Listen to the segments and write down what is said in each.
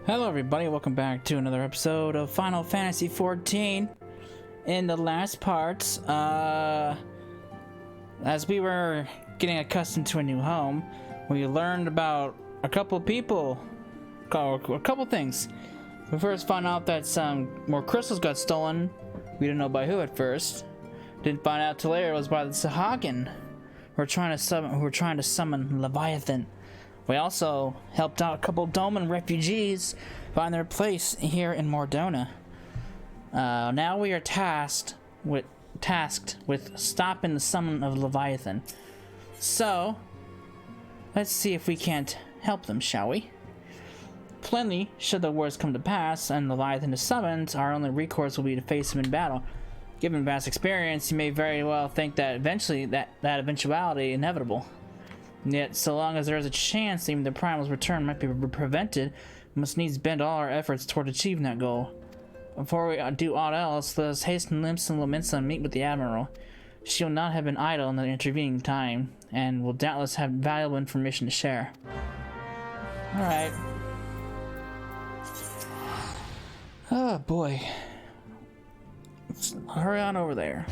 Hello everybody, welcome back to another episode of Final Fantasy XIV. In the last part, as we were getting accustomed to a new home, we learned about a couple people, a couple things. We first found out that some more crystals got stolen. We didn't know by who at first. Didn't find out till later it was by the Sahagin who were trying to summon Leviathan. We also helped out a couple Doman refugees find their place here in Mordona. Now we are tasked with stopping the summon of Leviathan. So, let's see if we can't help them, shall we? Plainly, should the worst come to pass and Leviathan is summoned, our only recourse will be to face him in battle. Given past experience, you may very well think that eventually that eventuality inevitable. Yet, so long as there is a chance even the Primal's return might be prevented, we must needs bend all our efforts toward achieving that goal. Before we do aught else, let us hasten Limsa and meet with the Admiral. She will not have been idle in the intervening time, and will doubtless have valuable information to share. Alright. Oh boy. Let's hurry on over there.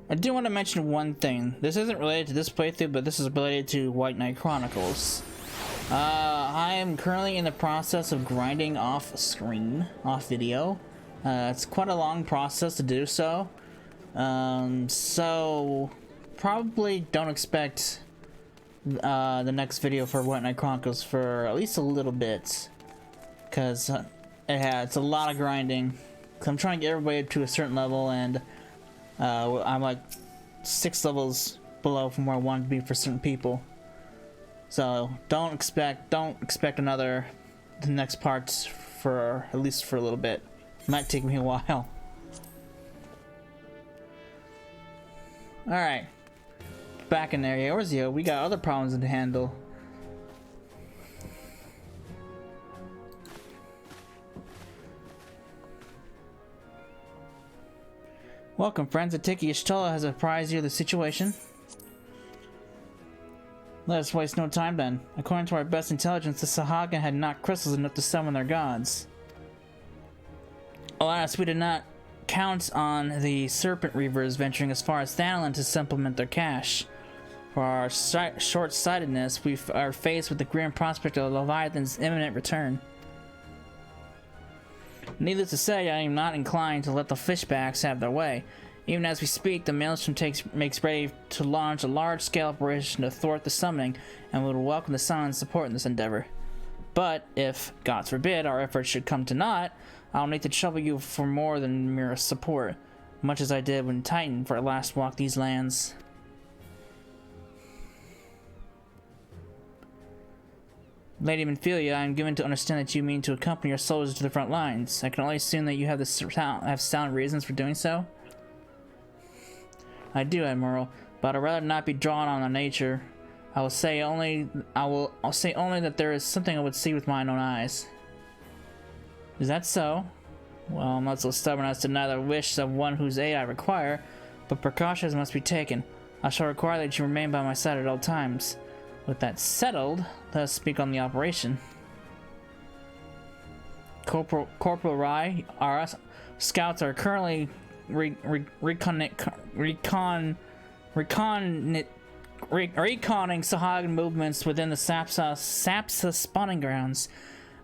I do want to mention one thing. This isn't related to this playthrough, but this is related to White Knight Chronicles. I am currently in the process of grinding off video. It's quite a long process to do so. So probably don't expect the next video for White Knight Chronicles for at least a little bit, because it's a lot of grinding. Cause I'm trying to get everybody to a certain level, and I'm like 6 levels below from where I want to be for certain people. So don't expect the next parts for at least for a little bit. It might take me a while. Alright. Back in there, yeah, where's Yo? We got other problems to handle. Welcome, friends. Atiki Ishtola has apprised you of the situation. Let us waste no time then. According to our best intelligence, the Sahagin had not crystals enough to summon their gods. Alas, we did not count on the Serpent Reavers venturing as far as Thanalan to supplement their cache. For our short-sightedness, we are faced with the grim prospect of Leviathan's imminent return. Needless to say, I am not inclined to let the fishbacks have their way. Even as we speak, the Maelstrom makes ready to launch a large-scale operation to thwart the summoning, and we will welcome the Sun's support in this endeavor. But if, God forbid, our efforts should come to naught, I'll need to trouble you for more than mere support, much as I did when Titan for last walked these lands. Lady Minfilia, I am given to understand that you mean to accompany your soldiers to the front lines. I can only assume that you have sound reasons for doing so. I do, Admiral, but I'd rather not be drawn on their nature. I'll say only that there is something I would see with mine own eyes. Is that so? Well, I'm not so stubborn as to deny the wish of one whose aid I require, but precautions must be taken. I shall require that you remain by my side at all times. With that settled, let us speak on the operation. Corporal Rai, our scouts are currently reconning Sahagin movements within the Sapsa spawning grounds.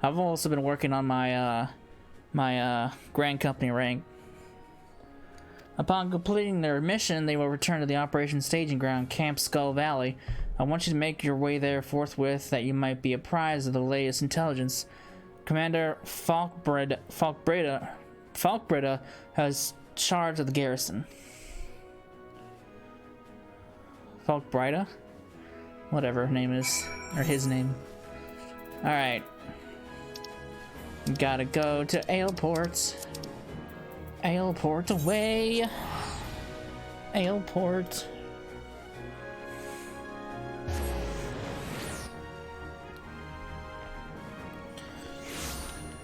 I've also been working on my Grand Company rank. Upon completing their mission, they will return to the operation staging ground, Camp Skull Valley. I want you to make your way there forthwith, that you might be apprised of the latest intelligence. Commander Falkbreda has charge of the garrison. Falkbreda? Whatever her name is, or his name. Alright. Gotta go to Aleport. Aleport away. Aleport.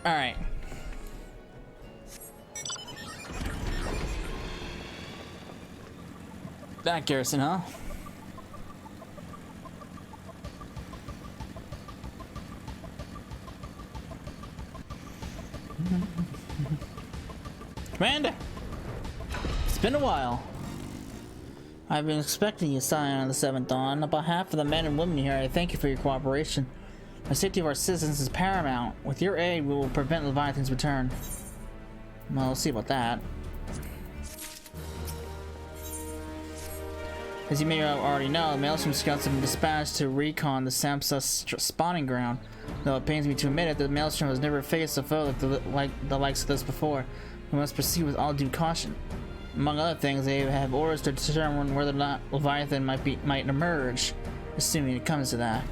Alright. That garrison, huh? Commander! It's been a while. I've been expecting you, Scion of the Seventh Dawn. On behalf of the men and women here, I thank you for your cooperation. The safety of our citizens is paramount. With your aid, we will prevent Leviathan's return. Well, we'll see about that. As you may already know, Maelstrom scouts have been dispatched to recon the Limsa spawning ground. Though it pains me to admit it, the Maelstrom has never faced a foe like the likes of this before. We must proceed with all due caution. Among other things, they have orders to determine whether or not Leviathan might emerge, assuming it comes to that.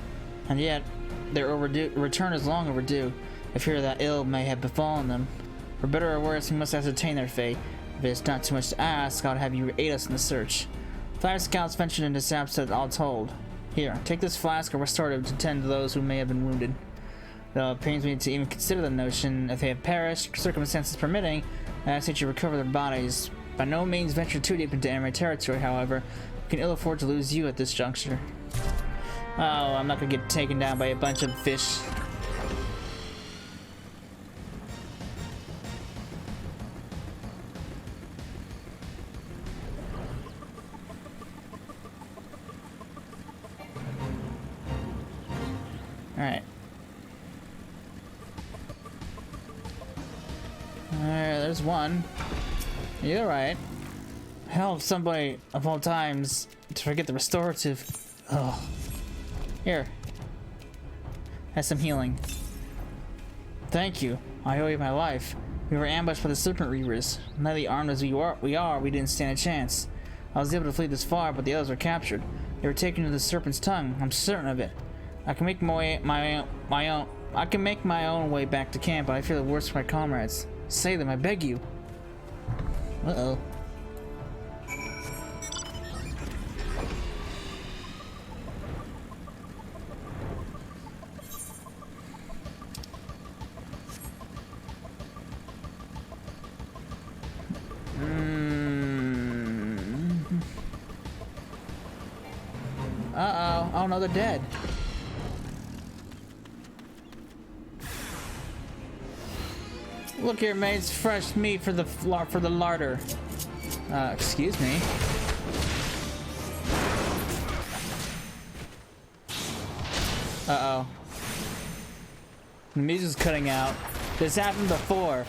And yet, their return is long overdue. I fear that ill may have befallen them. For better or worse, we must ascertain their fate. If it's not too much to ask, I'll have you aid us in the search. 5 scouts ventured into Sapstead all told. Here, take this flask of restorative to tend to those who may have been wounded. Though it pains me to even consider the notion, if they have perished, circumstances permitting, I ask that you recover their bodies. By no means venture too deep into enemy territory, however. We can ill afford to lose you at this juncture. Oh, I'm not gonna get taken down by a bunch of fish. Alright. There's one. You're right. Hell, if somebody of all times to forget the restorative. Oh. Here. Has some healing. Thank you. I owe you my life. We were ambushed by the Serpent Reavers. Lightly armed as we are, we didn't stand a chance. I was able to flee this far, but the others were captured. They were taken to the Serpent's tongue. I'm certain of it. I can make my own way back to camp, but I fear the worst for my comrades. Save them, I beg you. Uh-oh. Uh-oh. Oh no, they're dead. Look here, mates. Fresh meat for the larder. Excuse me. Uh-oh. The music's cutting out. This happened before.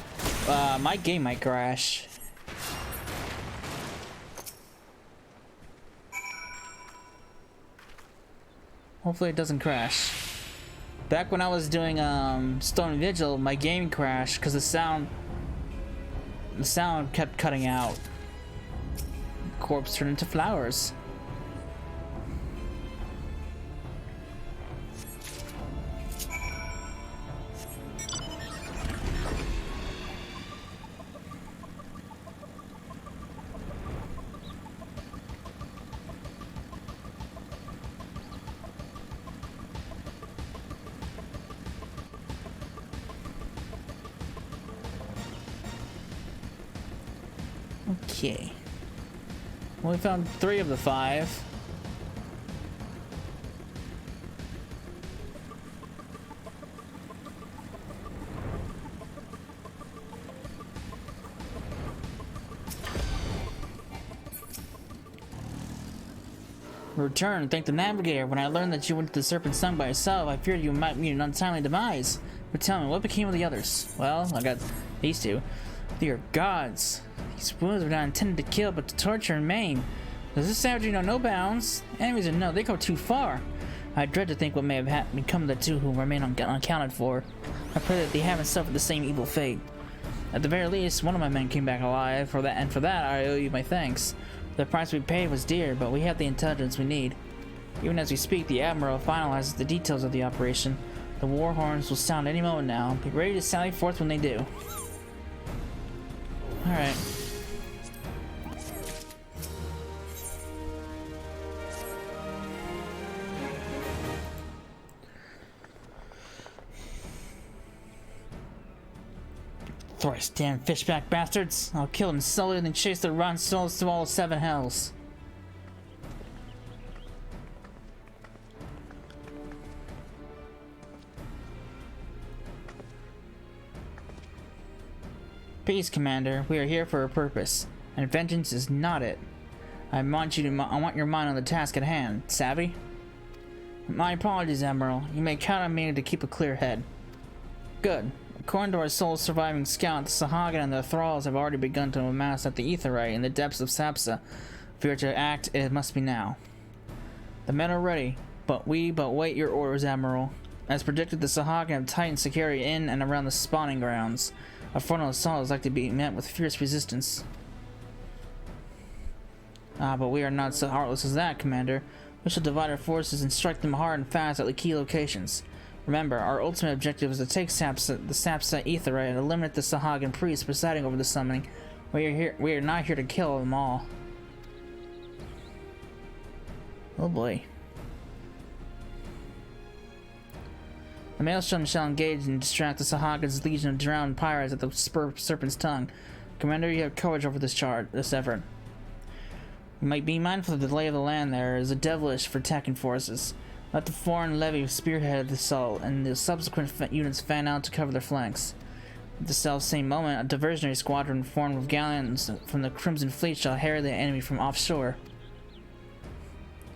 My game might crash. Hopefully it doesn't crash. Back when I was doing Stone Vigil, my game crashed because the sound kept cutting out. Corpse turned into flowers. Okay. Well, we found 3 of the 5. Return, thank the navigator. When I learned that you went to the Serpent's Tongue by yourself, I feared you might meet an untimely demise. But tell me, what became of the others? Well, I got these 2. They are gods. These wounds were not intended to kill, but to torture and maim. Does this savagery know no bounds? Enemies are no, they go too far. I dread to think what may have become of the 2 who remain unaccounted for. I pray that they haven't suffered the same evil fate. At the very least, one of my men came back alive, and for that I owe you my thanks. The price we paid was dear, but we have the intelligence we need. Even as we speak, the Admiral finalizes the details of the operation. The war horns will sound any moment now. Be ready to sally forth when they do. Alright. Thrice damn fishback bastards! I'll kill them slowly and then chase their rotten souls to all 7 hells. Peace, Commander. We are here for a purpose, and vengeance is not it. I want your mind on the task at hand. Savvy? My apologies, Admiral. You may count on me to keep a clear head. Good. According to our sole surviving scout, the Sahagin and their thralls have already begun to amass at the Aetheryte in the depths of Sapsa. If we are to act, it must be now. The men are ready, but wait your orders, Admiral. As predicted, the Sahagin have tightened security in and around the spawning grounds. A frontal assault is likely to be met with fierce resistance. But we are not so heartless as that, Commander. We shall divide our forces and strike them hard and fast at the key locations. Remember, our ultimate objective is to take the Sapsa Aetheryte and eliminate the Sahagin priests presiding over the summoning. We are not here to kill them all. Oh boy. The Maelstrom shall engage and distract the Sahagin's legion of drowned pirates at the Serpent's Tongue. Commander, you have courage over this effort. You might be mindful of the lay of the land. There is a devilish for attacking forces. Let the foreign levy spearhead the assault, and the subsequent units fan out to cover their flanks. At the self-same moment, a diversionary squadron formed of galleons from the Crimson Fleet shall harry the enemy from offshore.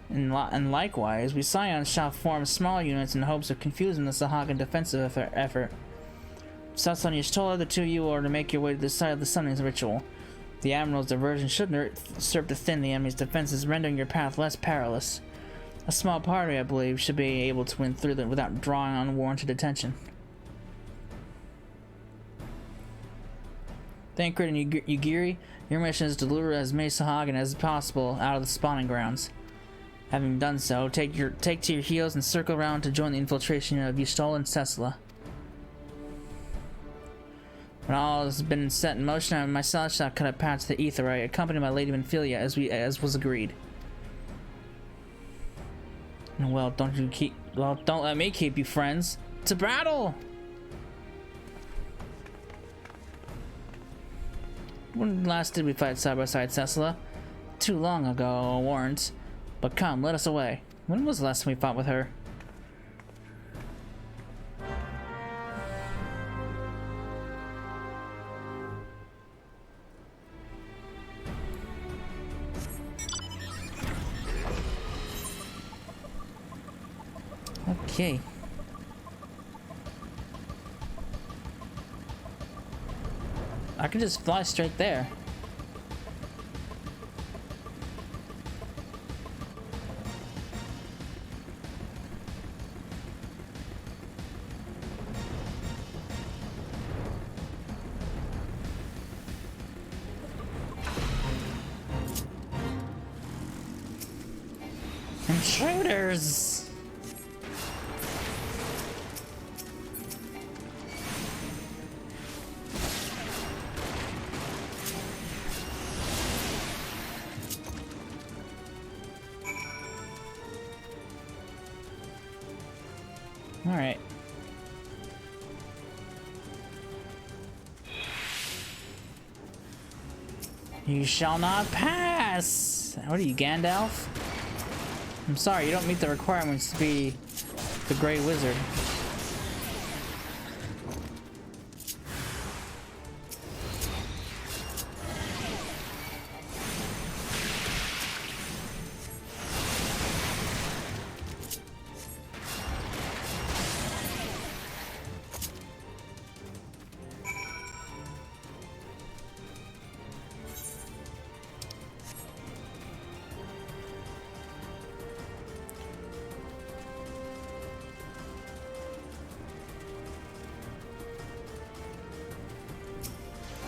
And likewise, we Scions shall form smaller units in hopes of confusing the Sahagin defensive effort. Satsun Y'shtola, the two of you are to make your way to the site of the summoning ritual. The Admiral's diversion should serve to thin the enemy's defenses, rendering your path less perilous. A small party, I believe, should be able to win through them without drawing unwarranted attention. Thancred and Ugiri, your mission is to lure as many Sahagin as possible out of the spawning grounds. Having done so, take to your heels and circle around to join the infiltration of Y'shtola and Cessla. When all has been set in motion, I myself shall cut a path to the Aetheryte, accompanied by Lady Venphilia as was agreed. Well, don't let me keep you, friends. To battle! When last did we fight side by side, Cessla? Too long ago, warrant. But come, let us away. When was the last time we fought with her? Okay. I can just fly straight there. Intruders! Alright. You shall not pass! What are you, Gandalf? I'm sorry, you don't meet the requirements to be the Great Wizard.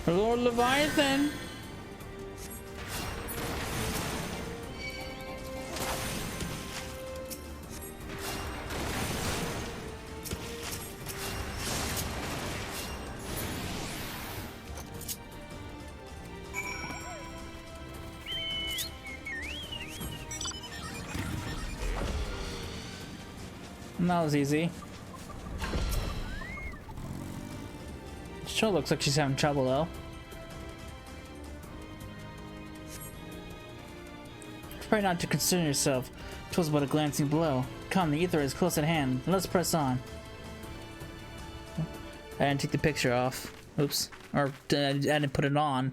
Lord Leviathan! That was easy. Sure looks like she's having trouble though. Try not to concern yourself. 'Twas but a glancing blow. Come, the ether is close at hand. Let's press on. I didn't take the picture off. Oops. Or I didn't put it on.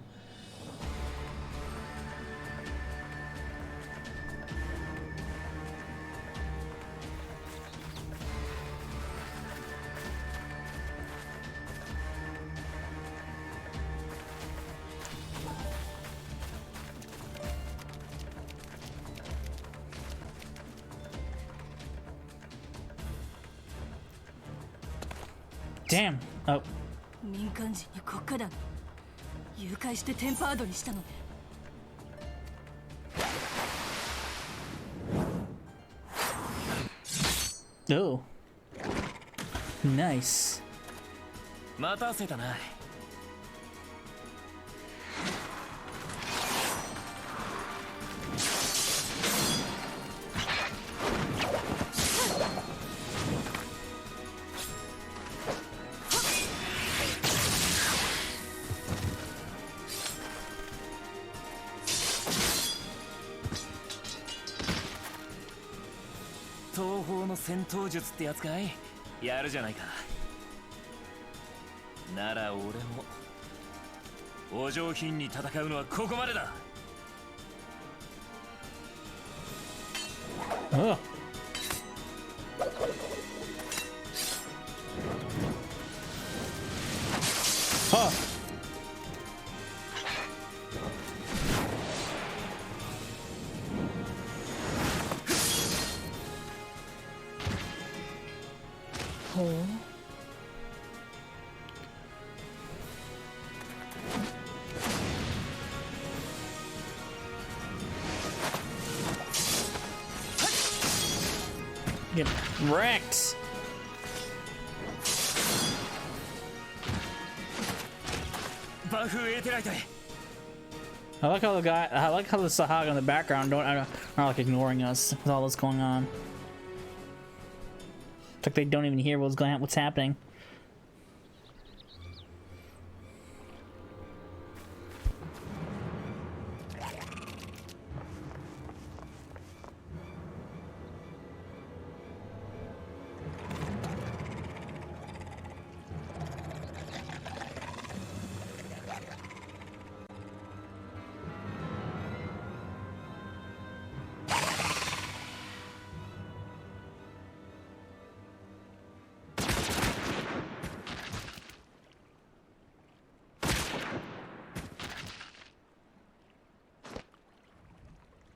Damn. Oh. 民間人に国家団誘拐してテンパードにしたのね。Oh. Nice. 待たせたな。東方の戦闘術ってやつかい？やるじゃないか。なら俺もお上品に戦うのはここまでだ。Oh. Huh. Oh. Get wrecked. I like how the Sahag in the background are like ignoring us with all this going on. It's like they don't even hear what's happening.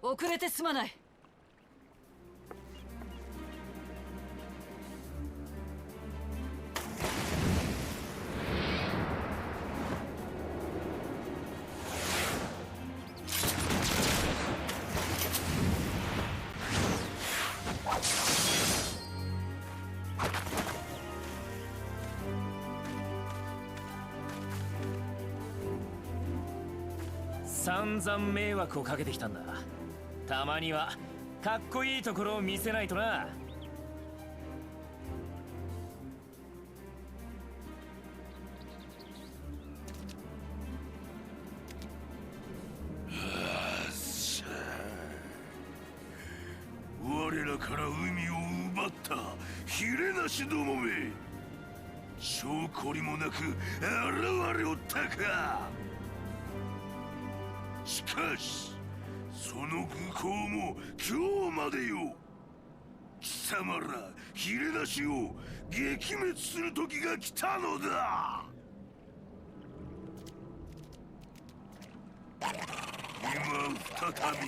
遅れてすまない。散々迷惑をかけてきたんだ。たまにはかっこいいところを見せないとな。我らから海を奪ったヒレなしどもめ、証拠りもなく現れおったか。しかしその愚行も今日までよ。貴様らヒレなしを撃滅する時が来たのだ。今再び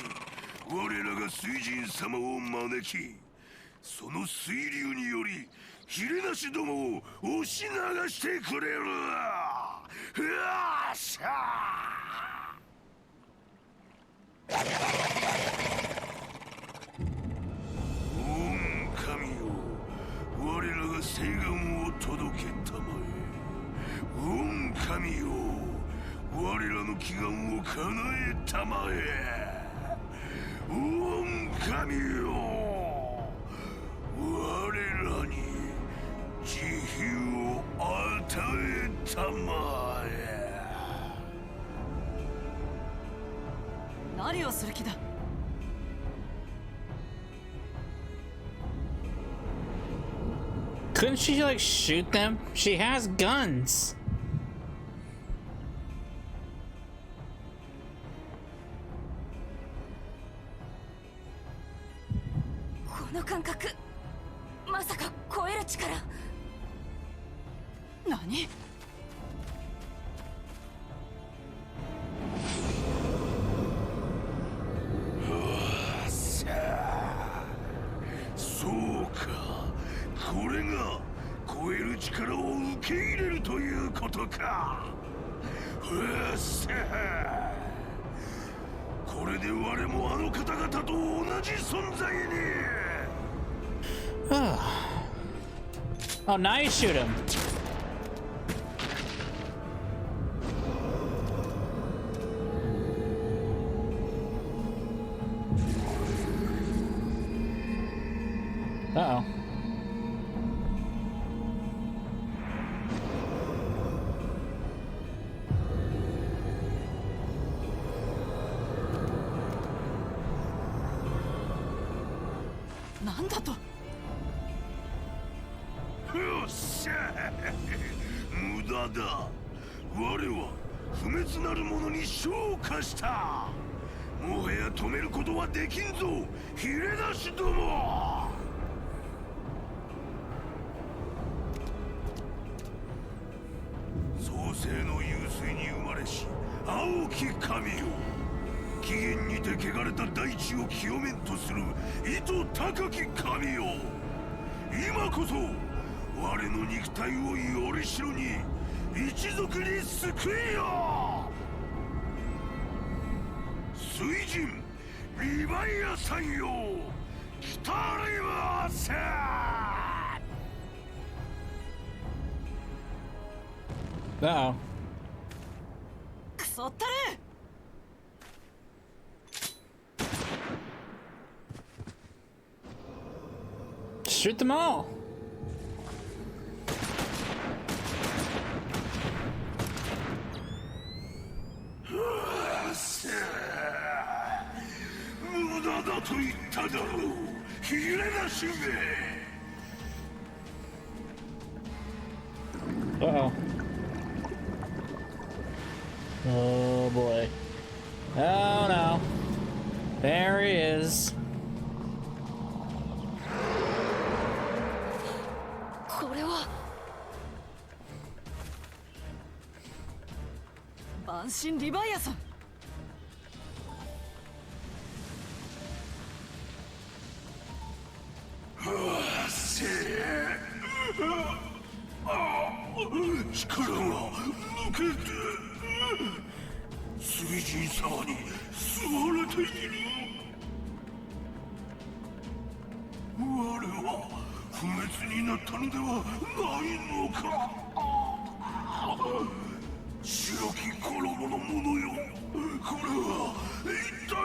我らが水神様を招き、その水流によりヒレなしどもを押し流してくれる。うわっしゃー。御神よ、我らが誓願を届けたまえ。御神よ、我らの祈願を叶えたまえ。御神よ、我らに慈悲を与えたまえ。何をする気だ。Couldn't she like shoot them? She has guns. の感覚まさか超える力。何？そうか、これが超える力を受け入れるということか。うっせえ、これで我もあの方々と同じ存在に。Oh, now you shoot him. Uh-oh. Nanda to? よっしゃ無駄だ。我は不滅なるものに昇華した。もはや止めることはできんぞ、ひれなしども。創世の湧水に生まれし青き神よ、起源にて汚れた大地を清めんとする意図高き神よ、今こそ我の肉体をよりしろに一族に救えよ。水神リヴァイアさんよ、来たりませ。Uh-oh. クソったれ。Shoot them all. 無駄だと言っただろう、ひれなしめ。Uh-oh. Oh boy. Oh no. There he is. これは万神リヴァイアさん。力が抜けて水神様に吸われている。我は不滅になったのではないのか。白き衣の者よ、これは一体。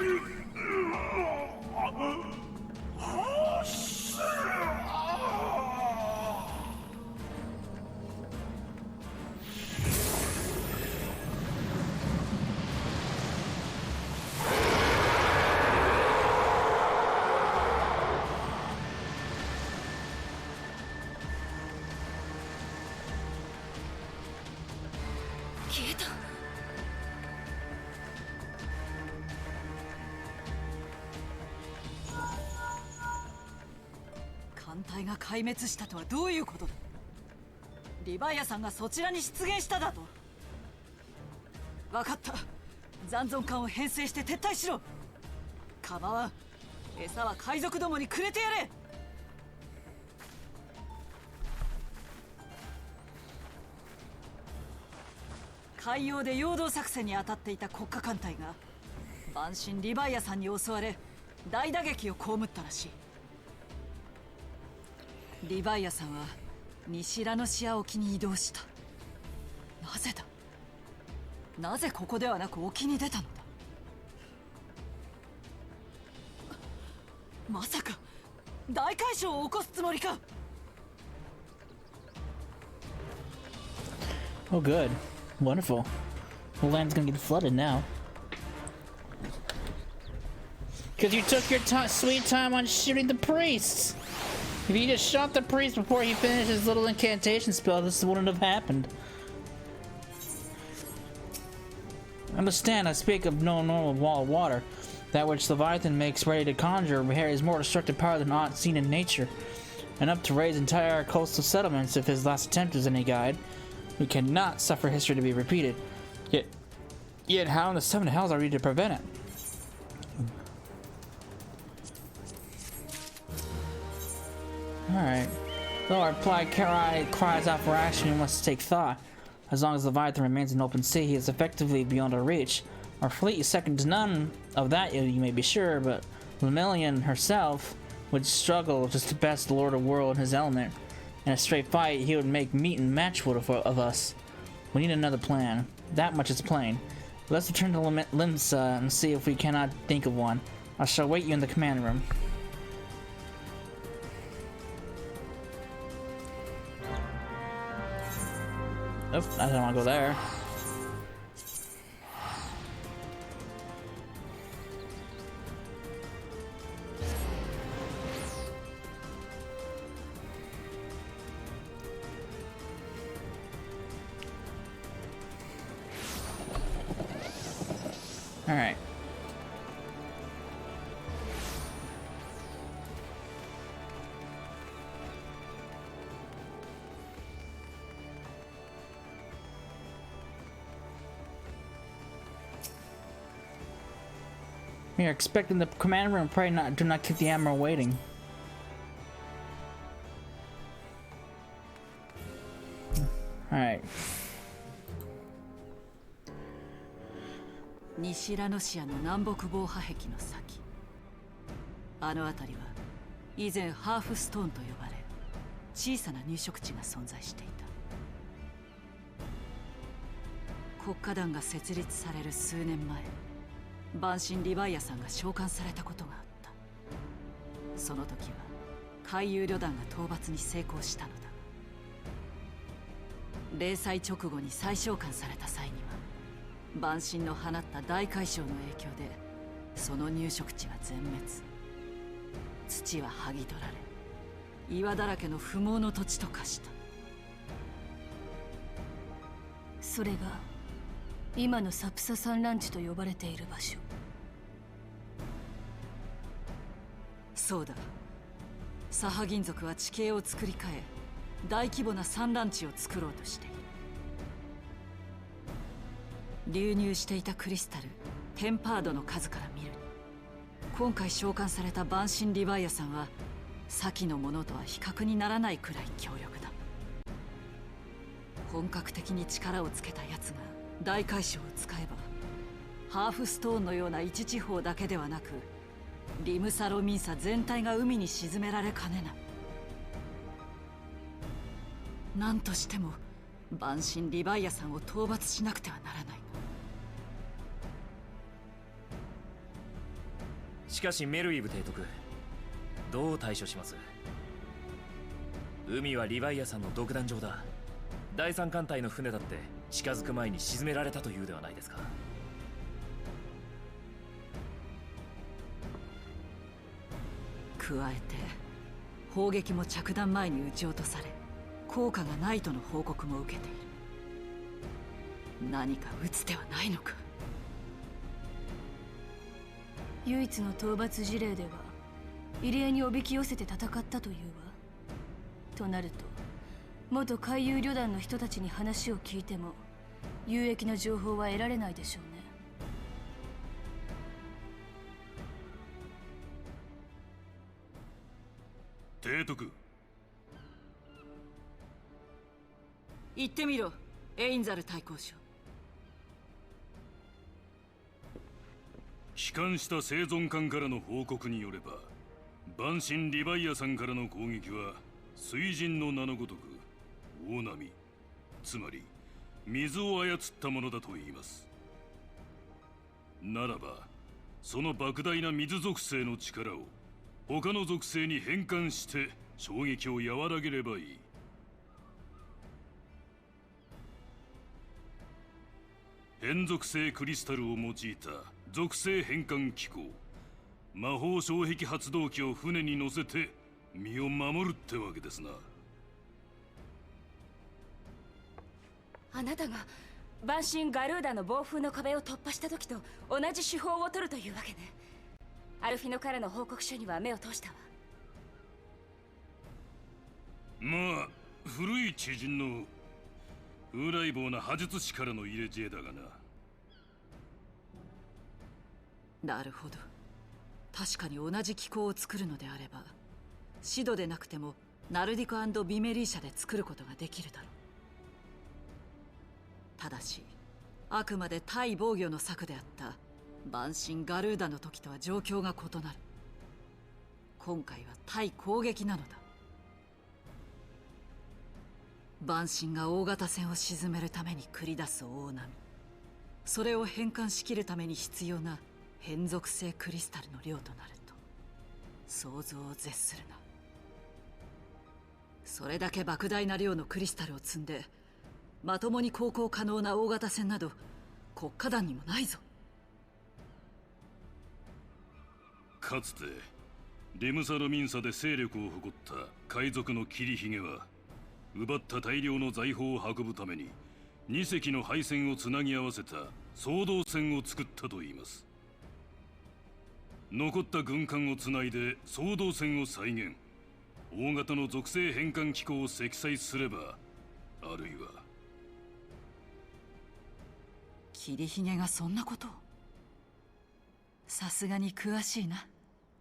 消えた。艦隊が壊滅したとはどういうことだ。リヴァイアさんがそちらに出現しただと。分かった、残存艦を編成して撤退しろ。構わん、餌は海賊どもにくれてやれ。海洋で陽動作戦に当たっていた国家艦隊が万神リヴァイアさんに襲われ大打撃を被ったらしい。リヴァイアさんは西ラノシア沖に移動した。なぜだ。なぜここではなく沖に出たのだ。まさか大海嘯を起こすつもりか。 Oh, good. Wonderful. The land's gonna get flooded now. Because you took your sweet time on shooting the priests! If you just shot the priest before he finished his little incantation spell, this wouldn't have happened. Understand, I speak of no normal wall of water. That which Leviathan makes ready to conjure carries more destructive power than aught seen in nature, enough to raise entire coastal settlements if his last attempt is any guide. We cannot suffer history to be repeated. Yet how in the seven hells are we to prevent it? Alright. Though our plight cries out for action, we must take thought. As long as Leviathan remains in open sea, he is effectively beyond our reach. Our fleet is second to none of that, you may be sure, but Lemillion herself would struggle just to best the Lord of Whorl in his element. In a straight fight, he would make meat and matchwood of us. We need another plan. That much is plain. Let's return to Limsa and see if we cannot think of one. I shall wait you in the command room. Nope, I don't want to go there. All right. We are expecting the command room. Pray do not keep the admiral waiting. All right. 西ラノシアの南北防波壁の先、あの辺りは以前ハーフストーンと呼ばれ小さな入植地が存在していた。国家団が設立される数年前、万神リヴァイアさんが召喚されたことがあった。その時は海遊旅団が討伐に成功したのだ。零歳直後に再召喚された際には万神の放った大海嘯の影響でその入植地は全滅。土は剥ぎ取られ岩だらけの不毛の土地と化した。それが今のサプサ産卵地と呼ばれている場所。そうだ。サハ銀族は地形を作り変え大規模な産卵地を作ろうとしている。流入していたクリスタルテンパードの数から見るに今回召喚された万神リヴァイアさんは先のものとは比較にならないくらい強力だ。本格的に力をつけたやつが大海嘯を使えばハーフストーンのような一地方だけではなくリムサロミンサ全体が海に沈められかねない。何としても万神リヴァイアさんを討伐しなくてはならない。しかしメルイブ提督、どう対処します？海はリヴァイアさんの独壇場だ。第三艦隊の船だって近づく前に沈められたというではないですか。加えて砲撃も着弾前に撃ち落とされ効果がないとの報告も受けている。何か撃つ手はないのか。唯一の討伐事例では入江におびき寄せて戦ったというわ。となると元海遊旅団の人たちに話を聞いても有益な情報は得られないでしょうね。提督、言ってみろエインザル大公将。帰還した生存艦からの報告によれば万神リヴァイアさんからの攻撃は水神の名のごとく大波、つまり水を操ったものだと言います。ならばその莫大な水属性の力を他の属性に変換して衝撃を和らげればいい。変属性クリスタルを用いた属性変換機構、魔法障壁発動機を船に乗せて身を守るってわけですな。あなたが万神ガルーダの暴風の壁を突破した時と同じ手法を取るというわけね。アルフィノからの報告書には目を通したわ。まあ古い知人の風来坊な魔術師からの入れ知恵だがな。なるほど。確かに同じ機構を作るのであればシドでなくてもナルディコ&ビメリー社で作ることができるだろう。ただしあくまで対防御の策であった万神ガルーダの時とは状況が異なる。今回は対攻撃なのだ。万神が大型船を沈めるために繰り出す大波、それを変換しきるために必要な変属性クリスタルの量となると想像を絶するな。それだけ莫大な量のクリスタルを積んでまともに航行可能な大型船など国家団にもないぞ。かつてリムサのミンサで勢力を誇った海賊の霧ひげは奪った大量の財宝を運ぶために2隻の配線をつなぎ合わせた双胴船を作ったといいます。残った軍艦をつないで双胴船を再現、大型の属性変換機構を積載すれば、あるいは霧ひげがそんなことを。さすがに詳しいな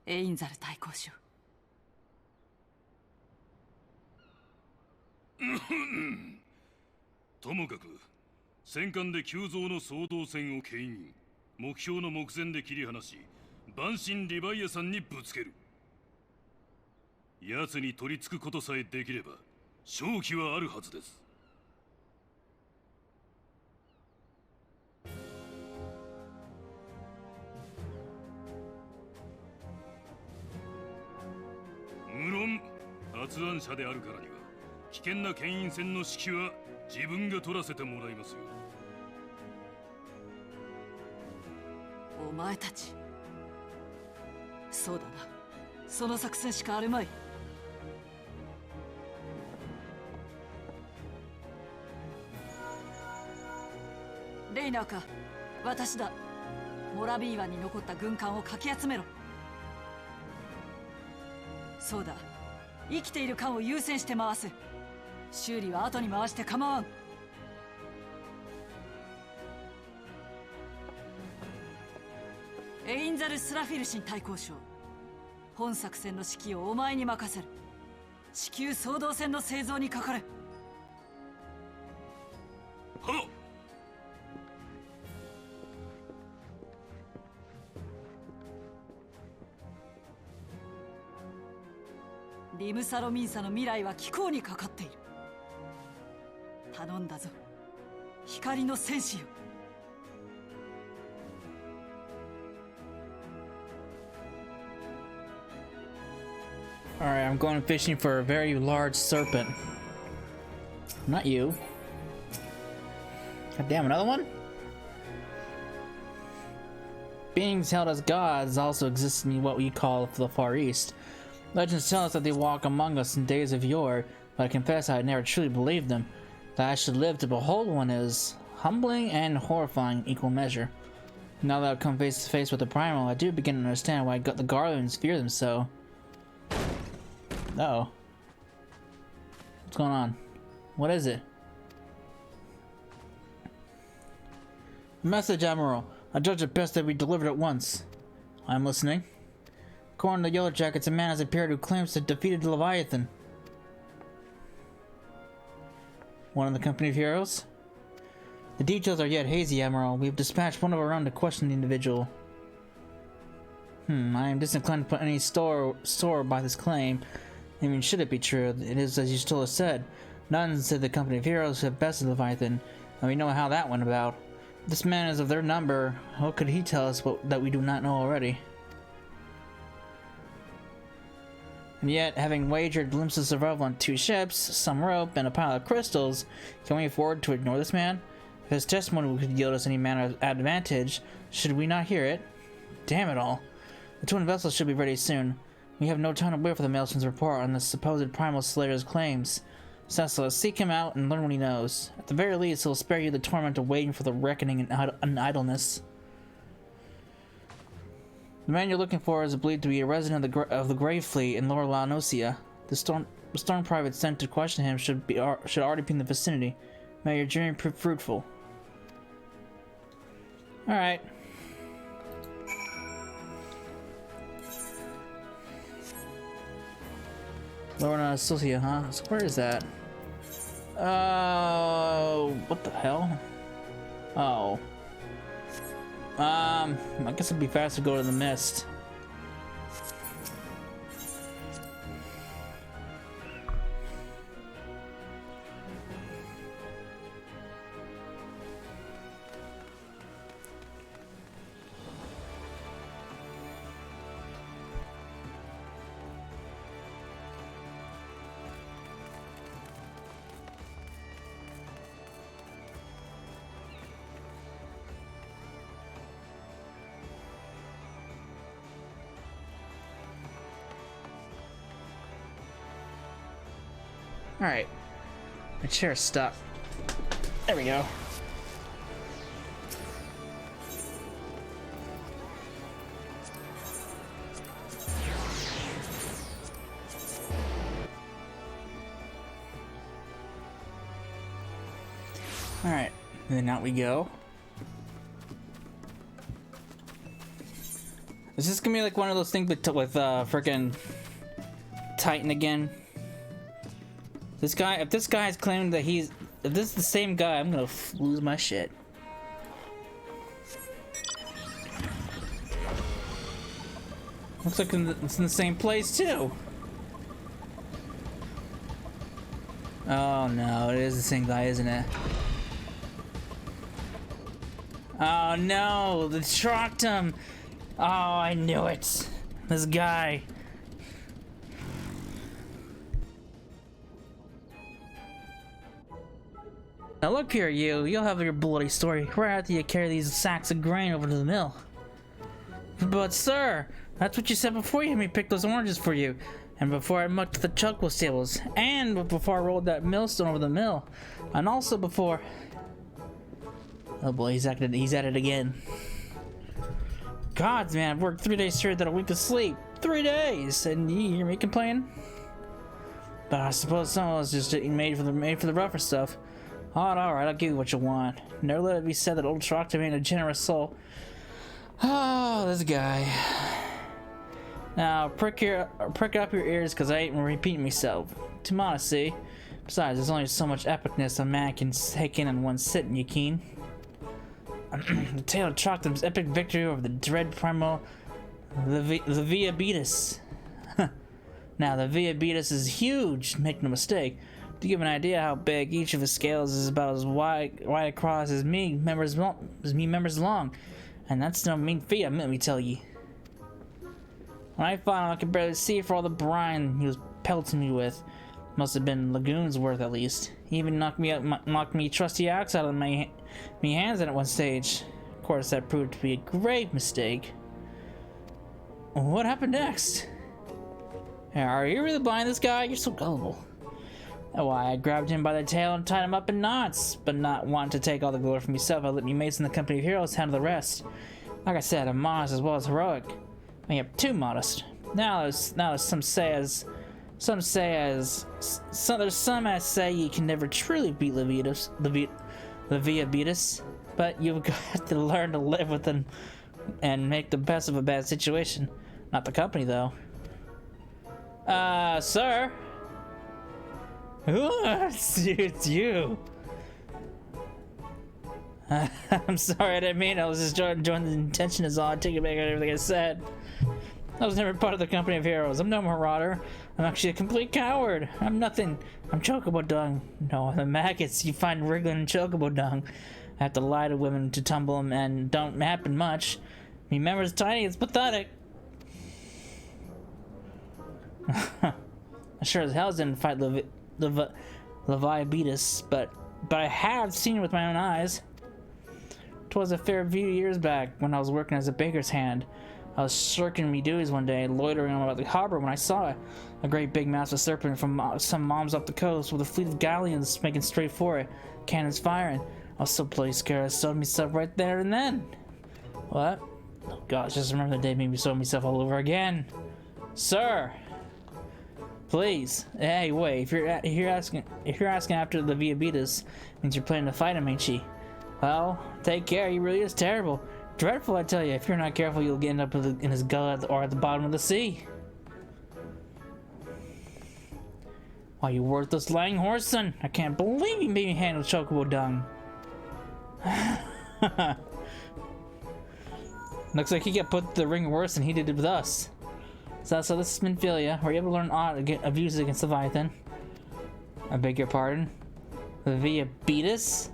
エインザル対抗将。ともかく戦艦で急増の双胴船を牽引、目標の目前で切り離し万神リヴァイアさんにぶつける。奴に取り付くことさえできれば勝機はあるはずです。無論発案者であるからには危険な牽引船の指揮は自分が取らせてもらいますよ。お前たち、そうだな、その作戦しかあるまい。レイナーか、私だ。モラビー湾に残った軍艦をかき集めろ。そうだ、生きている艦を優先して回す。修理は後に回して構わん。エインザル・スラフィルシン対抗将、本作戦の指揮をお前に任せる。地球総動船の製造にかかれ。はっ。リムサロミンサの未来は機構にかかっている。頼んだぞ、光の戦士よ。Alright, I'm going fishing for a very large serpent. Not you. God damn, another one? Beings held as gods also exist in what we call the Far East. Legends tell us that they walk among us in days of yore, but I confess I had never truly believed them. That I should live to behold one is humbling and horrifying in equal measure. Now that I've come face to face with the Primal, I do begin to understand why the Guardians fear them so. Uh-oh. What's going on? What is it? Message, Admiral. I judge it best that we deliver it at once. I'm listening. According to the Yellow Jackets, a man has appeared who claims to have defeated the Leviathan. One of the company of heroes? The details are yet hazy, Admiral. We have dispatched one of our own to question the individual. I am disinclined to put any store by this claim. I mean, should it be true, it is as you still have said. None said the company of heroes have bested Leviathan, and we know how that went about. If this man is of their number, what could he tell us that we do not know already? And yet, having wagered Limsa's survival on 2 ships, some rope, and a pile of crystals, can we afford to ignore this man? If his testimony could yield us any manner of advantage, should we not hear it? Damn it all. The twin vessels should be ready soon. We have no time to wait for the Maelson's report on the supposed Primal Slayer's claims. Cecil, seek him out and learn what he knows. At the very least, he'll spare you the torment of waiting for the reckoning and idleness. The man you're looking for is believed to be a resident of the Grave Fleet in Lower La Nocia. The storm private sent to question him should already be in the vicinity. May your journey prove fruitful. Alright. Lower La Nocia, huh? So where is that? What the hell? Oh. I guess it'd be faster to go to the mist. Alright. My chair's stuck. There we go. Alright. And then out we go. Is this gonna be like one of those things with frickin' Titan again? This guy, if this guy is claiming that if this is the same guy, I'm gonna lose my shit. Looks like it's in the same place too. Oh no, it is the same guy, isn't it? Oh no, they shocked him. Oh, I knew it. This guy. Now look here, you'll have your bloody story right after you carry these sacks of grain over to the mill. But sir, that's what you said before you had me pick those oranges for you, and before I mucked the chocobo stables, and before I rolled that millstone over the mill, and also before... Oh boy, he's at it again. Gods, man, I've worked 3 days straight without a week of sleep. 3 days, and you hear me complain? But I suppose some of us just made for the rougher stuff. Alright, I'll give you what you want. Never let it be said that old Troctor ain't a generous soul. Oh, this guy. Now, prick up your ears, because I ain't repeating myself. Too modest, see? Besides, there's only so much epicness a man can take in one sitting, you keen? The tale of Troctor's epic victory over the dread primal Leviathan. Now, the Leviathan is huge, make no mistake. To give an idea how big, each of his scales is about as wide across as me members long, and that's no mean feat, let me tell you. When I found I could barely see for all the brine he was pelting me with. Must have been lagoons worth at least. He even knocked me trusty axe out of my hands at one stage. Of course, that proved to be a grave mistake. What happened next? Are you really blind, this guy? You're so gullible. Why, I grabbed him by the tail and tied him up in knots, but not wanting to take all the glory for myself, I let me mates in the company of heroes handle the rest. Like I said, I'm modest as well as heroic. I mean, too modest. There's some as say you can never truly beat Leviathan, but you've got to learn to live with them and make the best of a bad situation. Not the company, though. Sir? It's you. I'm sorry, I didn't mean I was just enjoying the intention is all. I take it back on everything I said. I was never part of the company of heroes. I'm no marauder. I'm actually a complete coward. I'm nothing. I'm chocobo dung. No, the maggots you find wriggling in chocobo dung. I have to lie to women to tumble them and don't happen much. Me members tiny, it's pathetic. I sure as hell didn't fight Leviathan, but I have seen it with my own eyes. 'Twas a fair few years back when I was working as a baker's hand. I was shirking me duties one day, loitering about the harbor when I saw a great big massive serpent from some moms up the coast with a fleet of galleons making straight for it, cannons firing. I was so bloody scared I sewed myself right there and then. What? Oh gosh, just remember the day made me show myself all over again. Sir! Please. Hey, wait, if you're asking after the Viabitas, means you're planning to fight him, ain't she? Well, take care, he really is terrible. Dreadful, I tell you. If you're not careful, you'll end up in his gullet or at the bottom of the sea. Why, you worthless lying horse son! I can't believe you made me handle chocobo dung. Looks like he got put to the ring worse than he did with us. So this is Minfilia, where you able to learn abuses against Leviathan. I beg your pardon? The Viabitas?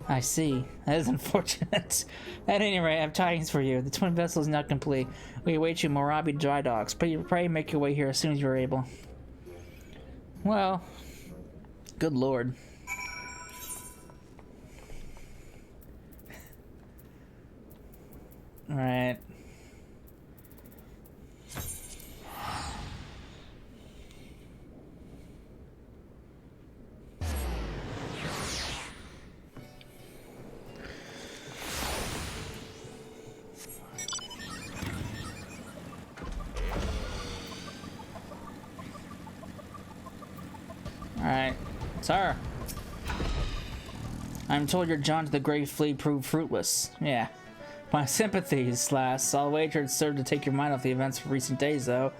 I see. That is unfortunate. At any rate, I have tidings for you. The twin vessel is now complete. We await you, Morabi dry docks. Pray make your way here as soon as you're able. Well, good lord. Alright. Alright. Sir. I'm told your jaunt to the Great Fleet proved fruitless. Yeah. My sympathies, lass. I'll wager it served to take your mind off the events of recent days, though.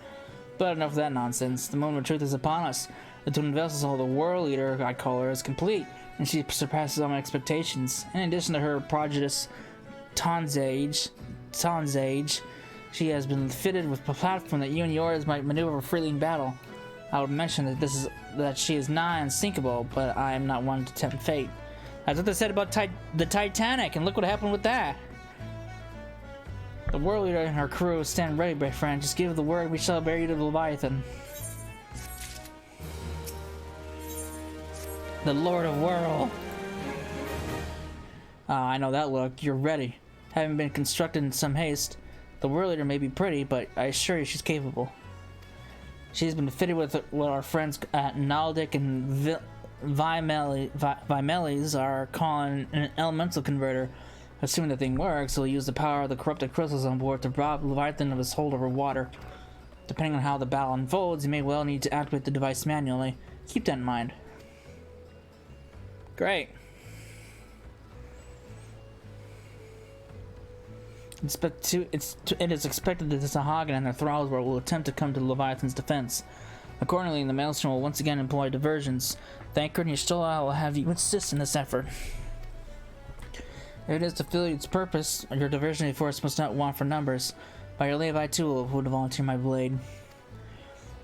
But enough of that nonsense. The moment of truth is upon us. The twin vessel, the Whorl Eater, I call her, is complete, and she surpasses all my expectations. In addition to her prodigious tonsage, she has been fitted with a platform that you and yours might maneuver freely in battle. I would mention that she is nigh unsinkable, but I am not one to tempt fate. That's what they said about the Titanic, and look what happened with that. The Whorl Eater and her crew stand ready, my friend. Just give the word, we shall bear you to the Leviathan. The Lord of Whorl. Ah, I know that look. You're ready. Having been constructed in some haste, the Whorl Eater may be pretty, but I assure you she's capable. She's been fitted with what our friends at Naldic and Vimelis are calling an elemental converter. Assuming the thing works, we'll use the power of the corrupted crystals on board to rob Leviathan of his hold over water. Depending on how the battle unfolds, you may well need to activate the device manually. Keep that in mind. Great. It is expected that the Sahagin and their thralls will attempt to come to Leviathan's defense. Accordingly, the Maelstrom will once again employ diversions. Thancred and Y'shtola will have you assist in this effort. If it is to fulfill its purpose, your diversionary force must not want for numbers. By your leave, I too would volunteer my blade.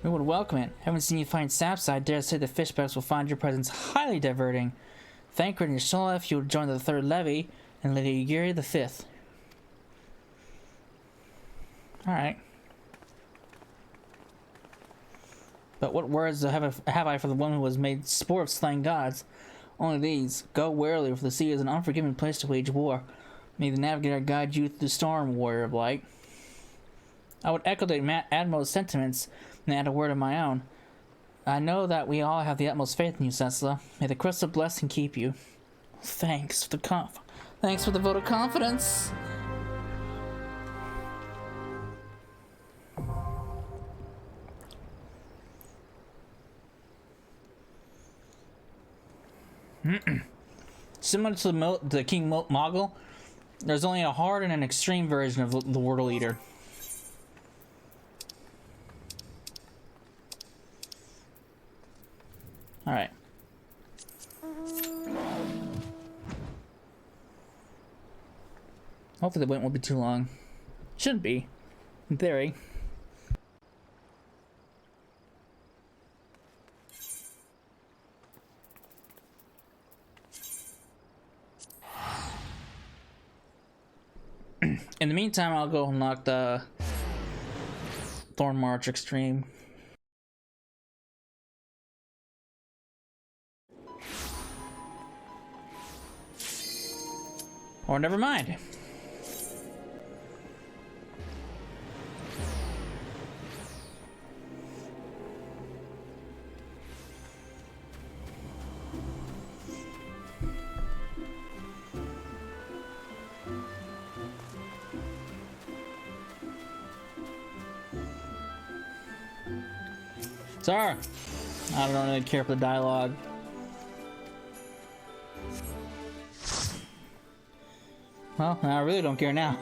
We would welcome it. Haven't seen you find saps, I dare say the fishbacks will find your presence highly diverting. Thancred and Y'shtola, if you would join the third levy, and Lady Yuri the fifth. Alright. But what words have I for the one who was made sport of slaying gods? Only these. Go warily, for the sea is an unforgiving place to wage war. May the navigator guide you through the storm, warrior of light. I would echo the Admiral's sentiments and add a word of my own. I know that we all have the utmost faith in you, Cecila. May the crystal bless and keep you. Thanks for the vote of confidence. Similar to the King Mogul, there's only a hard and an extreme version of the Whorl Eater. Alright. Hopefully the wait won't be too long. Shouldn't be, in theory. In the meantime, I'll go unlock the Thorn March Extreme. Or never mind. Sorry. I don't really care for the dialogue. Well, I really don't care now.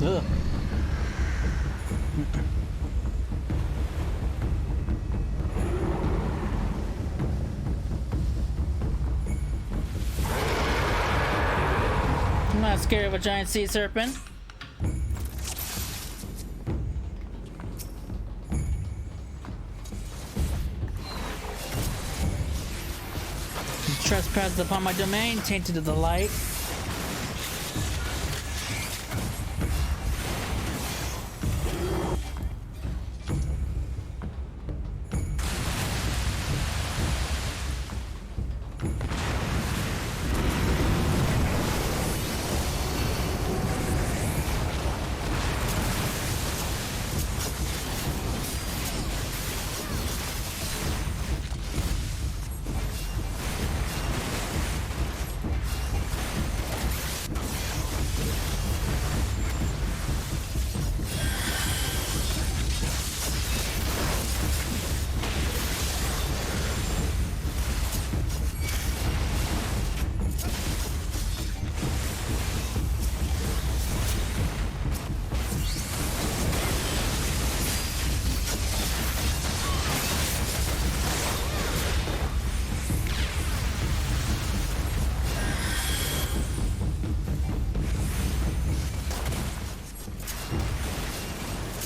Ugh. I'm not scared of a giant sea serpent. Trespassed upon my domain, tainted of the light.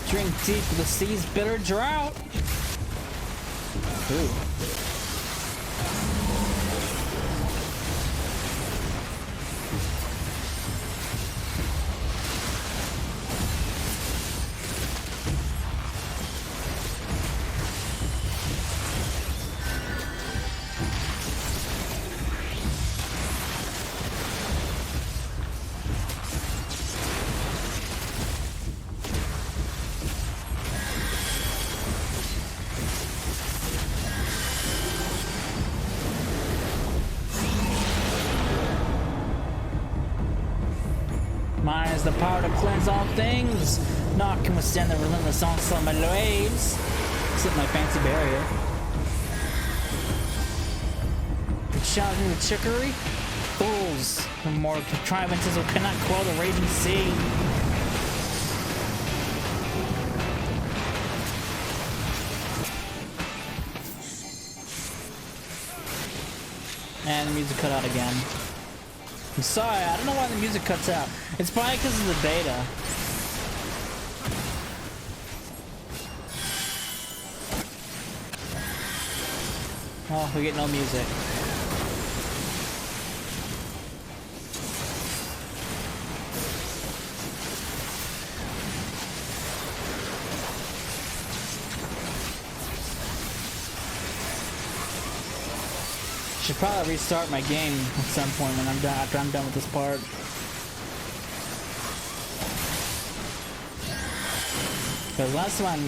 Drink deep of the sea's bitter drought. Ooh. Mine is the power to cleanse all things. Naught can withstand the relentless onslaught of my waves. Except my fancy barrier. You challenge me with trickery? Fools! The more contrivances who cannot quell the raging sea. And the music cut out again. I'm sorry, I don't know why the music cuts out. It's probably because of the beta. Oh, we get no music. Should probably restart my game at some point when I'm done, after I'm done with this part. Because last one.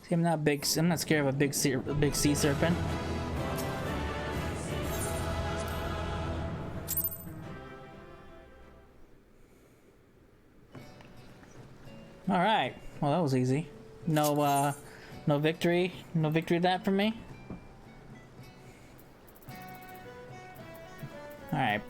See, I'm not scared of a big sea serpent. All right. Well, that was easy. No victory. No victory that for me. All right.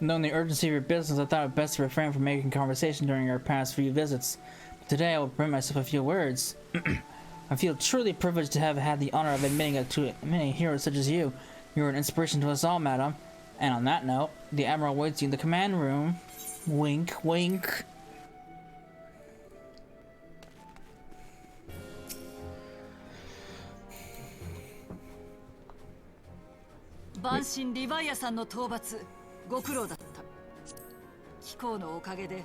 Knowing the urgency of your business, I thought it best to refrain from making conversation during our past few visits. But today I will permit myself a few words. I feel truly privileged to have had the honor of admitting to many heroes such as you. You are an inspiration to us all, madam. And on that note, the Admiral awaits you in the command room. Wink, wink. Banshin Leviathanの討伐、ご苦労だった。機構のおかげで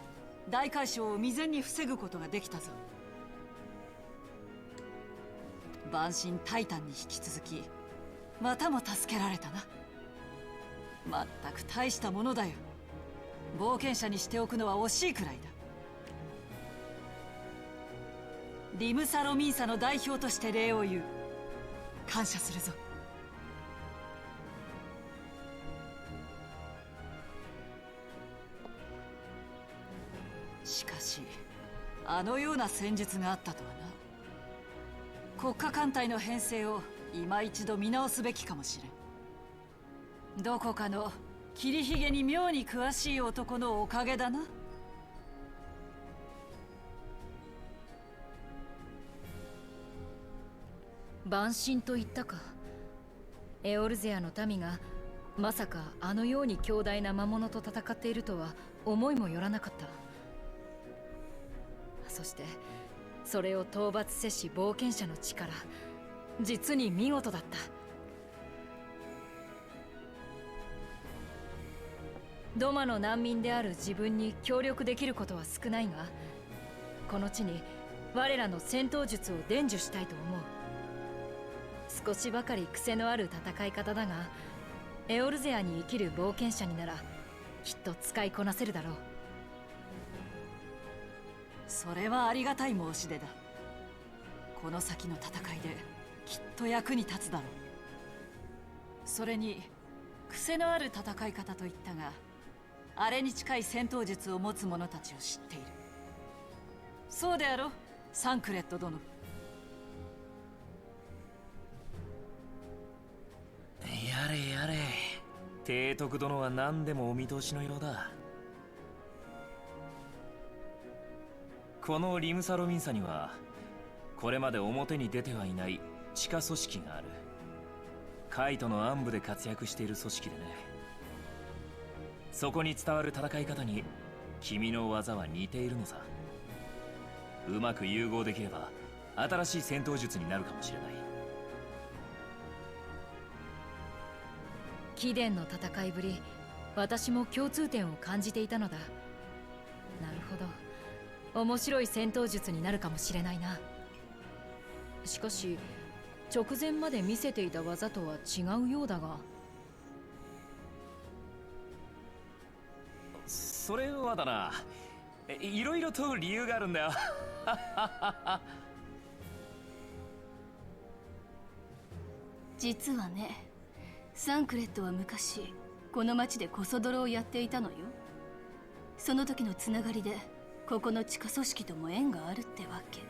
大海嘯を未然に防ぐことができたぞ。バンシンタイタンに引き続き、またも助けられたな。まったく大したものだよ。冒険者にしておくのは惜しいくらいだ。リムサロミンサの代表として礼を言う。感謝するぞ。しかし、あのような戦術があったとはな。国家艦隊の編成を今一度見直すべきかもしれん。どこかの切りひげに妙に詳しい男のおかげだな。万神と言ったか。エオルゼアの民がまさかあのように強大な魔物と戦っているとは思いもよらなかった。そしてそれを討伐せし冒険者の力、実に見事だった。ドマの難民である自分に協力できることは少ないが、この地に我らの戦闘術を伝授したいと思う。少しばかり癖のある戦い方だが、エオルゼアに生きる冒険者にならきっと使いこなせるだろう。それはありがたい申し出だ。この先の戦いできっと役に立つだろう。それに癖のある戦い方といったが、あれに近い戦闘術を持つ者たちを知っている。そうであろう、サンクレット殿。やれやれ、提督殿は何でもお見通しのようだ。このリムサロミンサにはこれまで表に出てはいない地下組織がある。カイトの暗部で活躍している組織でね。そこに伝わる戦い方に君の技は似ているのさ。うまく融合できれば新しい戦闘術になるかもしれない。貴殿の戦いぶり、私も共通点を感じていたのだ。なるほど、面白い戦闘術になるかもしれないな。しかし直前まで見せていた技とは違うようだが。それはだな、いろいろと理由があるんだよ。実はね、サンクレットは昔この町でコソ泥をやっていたのよ。その時のつながりでここの地下組織とも縁があるってわけ。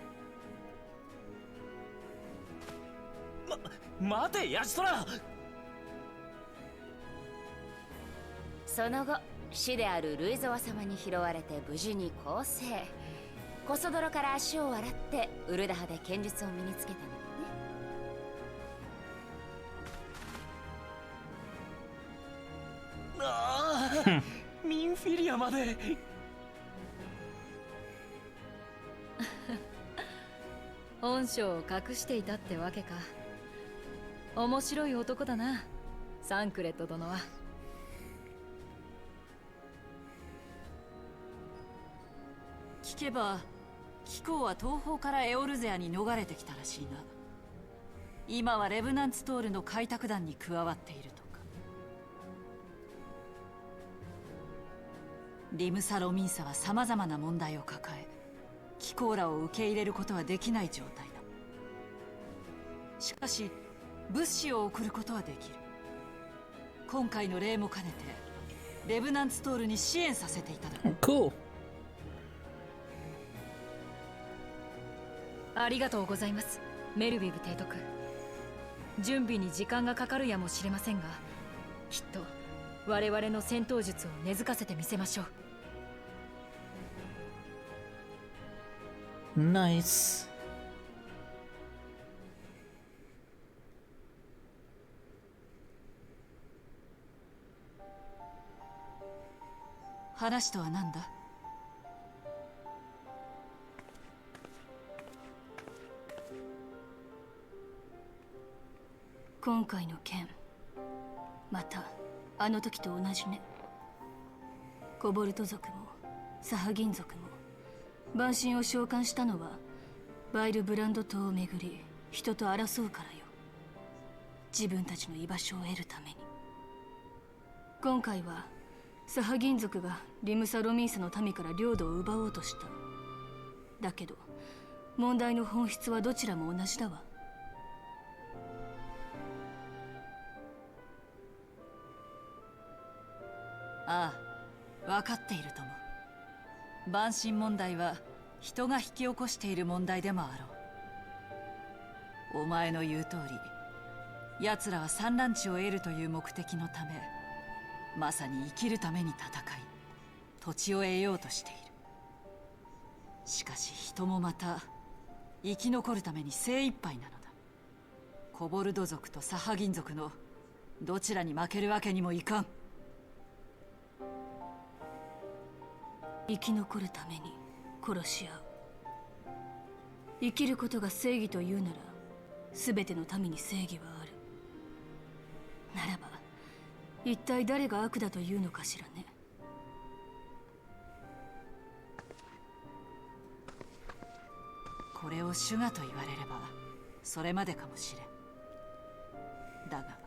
待てヤシトラ。その後、師であるルイゾワ様に拾われて無事に更生。コソ泥から足を洗ってウルダハで剣術を身につけたのね。ああ、ミンフィリアまで。本性を隠していたってわけか。面白い男だな、サンクレット殿は。聞けば貴公は東方からエオルゼアに逃れてきたらしいな。今はレブナンツトールの開拓団に加わっているとか。リムサ・ロミンサはさまざまな問題を抱え、貴公らを受け入れることはできない状態だ。しかし物資を送ることはできる。今回の礼も兼ねてレブナンツトールに支援させていただく。Cool. ありがとうございます、メルビブ提督。準備に時間がかかるやもしれませんが、きっと我々の戦闘術を根付かせてみせましょう。Nice. 話とは何だ？今回の件、またあの時と同じね。コボルト族もサハギン族も万神を召喚したのはバイルブランド島をめぐり人と争うからよ。自分たちの居場所を得るために。今回はサハギン族がリムサ・ロミンサの民から領土を奪おうとした。だけど問題の本質はどちらも同じだわ。ああ、分かっているとも。万神問題は人が引き起こしている問題でもあろう。お前の言う通り、奴らは産卵地を得るという目的のため、まさに生きるために戦い、土地を得ようとしている。しかし人もまた生き残るために精一杯なのだ。コボルド族とサハギン族のどちらに負けるわけにもいかん。生き残るために殺し合う。生きることが正義というなら、全ての民に正義はある。ならば一体誰が悪だというのかしらね。これを主がと言われればそれまでかもしれん。だが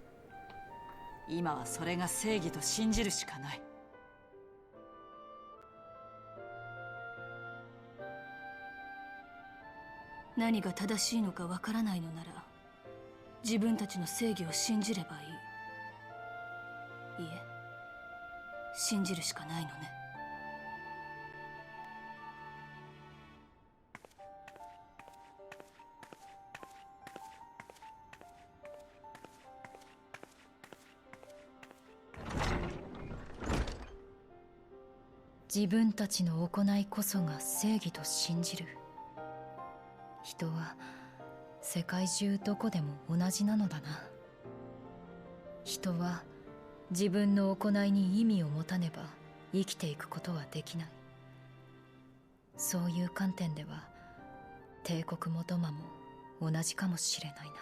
今はそれが正義と信じるしかない。何が正しいのかわからないのなら、自分たちの正義を信じればいい。いえ、信じるしかないのね。自分たちの行いこそが正義と信じる。人は世界中どこでも同じなのだな。人は自分の行いに意味を持たねば生きていくことはできない。そういう観点では帝国もドマも同じかもしれないな。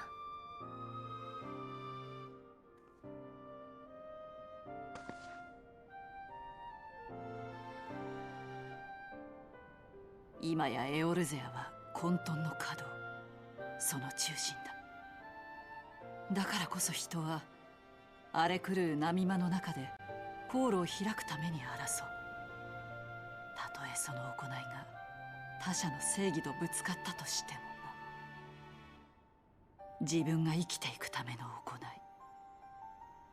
今やエオルゼアは混沌の稼働、その中心だ。だからこそ人は荒れ狂う波間の中で航路を開くために争う。たとえその行いが他者の正義とぶつかったとしてもな。自分が生きていくための行い、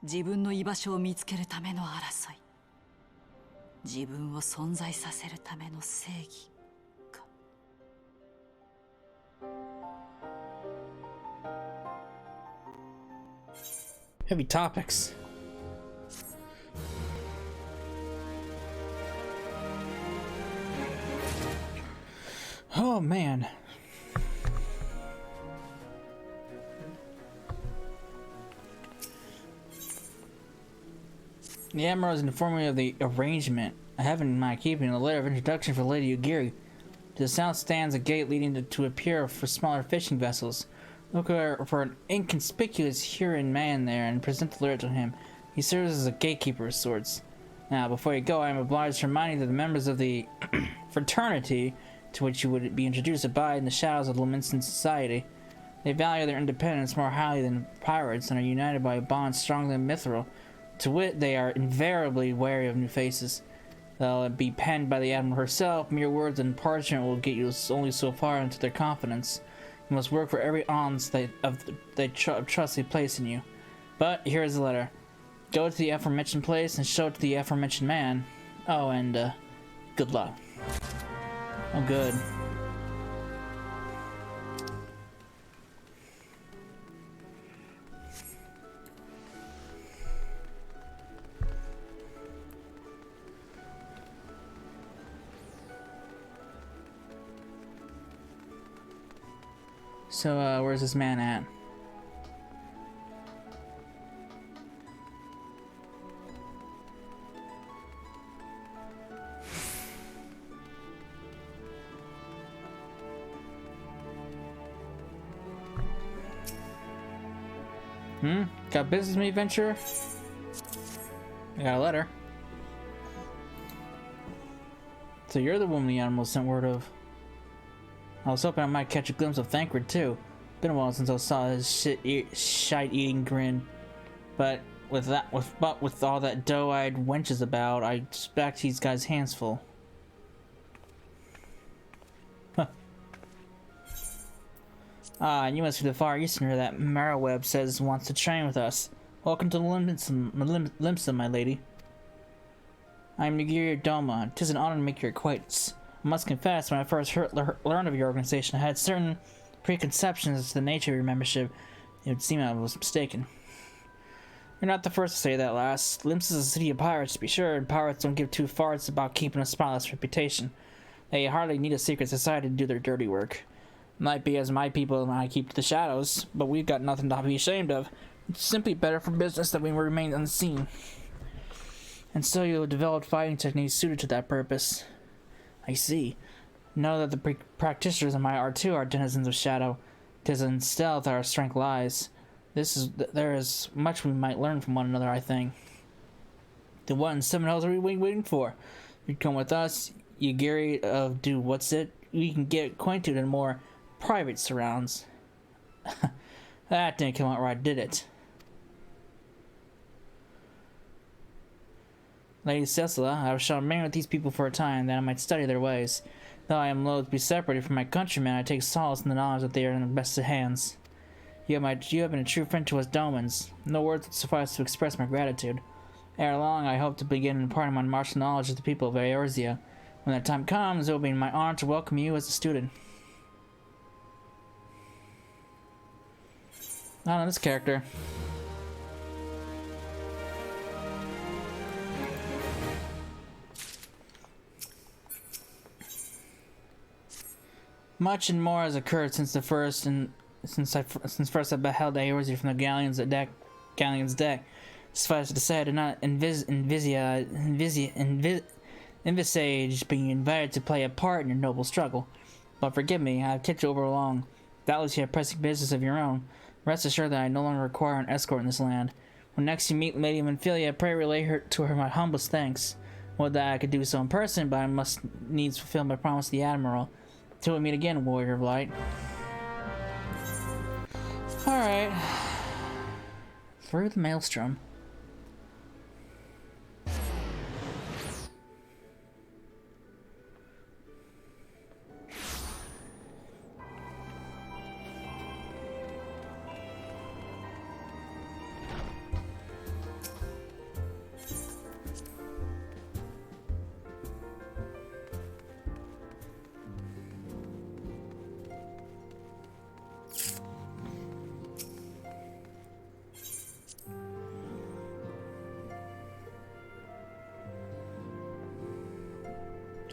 自分の居場所を見つけるための争い、自分を存在させるための正義。Heavy topics. Oh man. The Admiral has informed me of the arrangement I have in my keeping a letter of introduction for Lady Ugiri To the south stands a gate leading to a pier for smaller fishing vessels. Look for an inconspicuous Huron man there and present the letter to him. He serves as a gatekeeper of sorts. Now, before you go, I am obliged to remind you that the members of the fraternity to which you would be introduced abide in the shadows of Limsan society. They value their independence more highly than pirates and are united by a bond stronger than mithril. To wit, they are invariably wary of new faces. They'll be penned by the Admiral herself. Mere words and parchment will get you only so far into their confidence. You must work for every ounce of trust they place in you. But here is the letter. Go to the aforementioned place and show it to the aforementioned man. Oh, and good luck. Oh, good. So, where's this man at? Got business with me, venture? I got a letter. So you're the woman the animal sent word of. I was hoping I might catch a glimpse of Thancred too. Been a while since I saw his shite-eating grin. But with all that doe-eyed wenches about, I expect he's got his hands full. Ah, you must be the Far Easterner that Marrowweb says wants to train with us. Welcome to Limsa, my lady. I am Nagiri Doma. 'Tis an honor to make your acquaintance. I must confess, when I first learned of your organization, I had certain preconceptions as to the nature of your membership. It would seem I was mistaken. You're not the first to say that, lass. Limsa is a city of pirates, to be sure, and pirates don't give two farts about keeping a spotless reputation. They hardly need a secret society to do their dirty work. Might be as my people and I keep to the shadows, but we've got nothing to be ashamed of. It's simply better for business that we remain unseen. And so you have developed fighting techniques suited to that purpose. I see. Know that the practitioners of my art too are denizens of shadow. 'Tis in stealth that our strength lies. There is much we might learn from one another, I think. Then what in seven hells are we waiting for? You'd come with us, you Gary of do what's it? We can get acquainted in more private surrounds. That didn't come out right, did it? Lady Cecila, I shall remain with these people for a time, that I might study their ways. Though I am loath to be separated from my countrymen, I take solace in the knowledge that they are in the best of hands. You have been a true friend to us Domans. No words would suffice to express my gratitude. Ere long, I hope to begin imparting my martial knowledge to the people of Eorzea. When that time comes, it will be my honor to welcome you as a student. Not on this character. Much and more has occurred since first I beheld Eorzea from the galleon's deck. Suffice it to say, I did not envisage being invited to play a part in your noble struggle. But forgive me, I have kept you over long. Doubtless you have pressing business of your own. Rest assured that I no longer require an escort in this land. When next you meet Lady Menphilia, pray relay to her my humblest thanks. Would that I could do so in person, but I must needs fulfill my promise to the Admiral. Till we meet again, Warrior of Light. Alright. Through the Maelstrom.